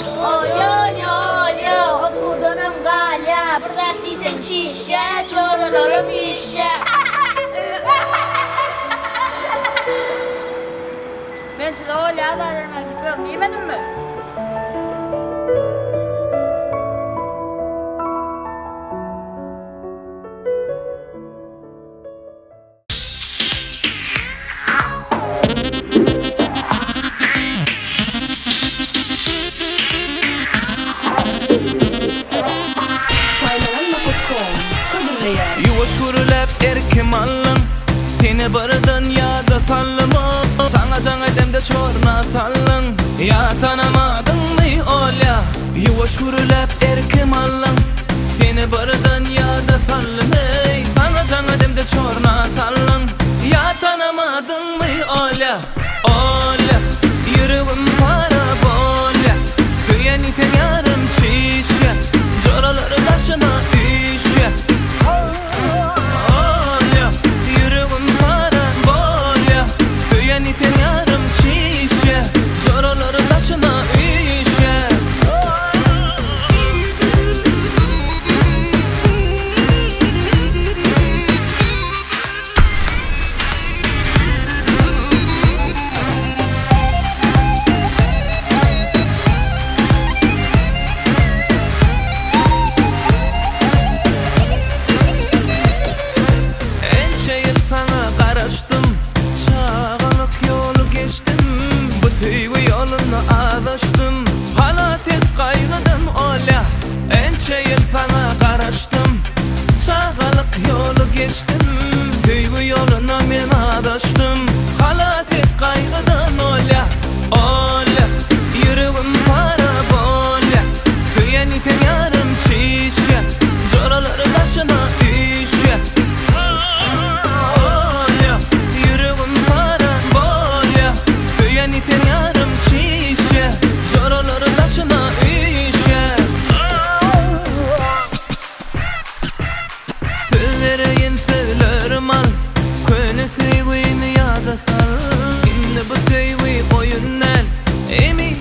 Olya, okudanım galya. Burada dizin çişe, çorlarım işe. Ben size olya zararına gitmiyorum demedim mi? Yuvaş hürülep erkim allın Tini bir dünyada sallım Sana can edemde çorna sallın Ya tanımadın mı olya Yuvaş hürülep erkim allın Tini bir dünyada sallım Sana can edemde çorna sallın Ya tanımadın mı olya Olya Yürüğüm para bolya Kıyan iten yarım çişya Coraları taşına işya Sen yarım çişe Coraları taşına işe Ençe yıl sana karıştım Tüyü yolunu adaştım Hala tek kaygıdım olya Ençe yıl sana karıştım Çağalık yolu geçtim Tüyü yoluna men adaştım Hala tek kaygıdım olya Olya Yürüğüm para bolya Kıyan iten yarım çişya Coraları taşına işya Olya Yürüğüm para bolya Kıyan iten yarım çişe Coraları taşına işe Söylereyin söylerim al Köyne seviyini yada sal İnne bu seviyi oyun el Emin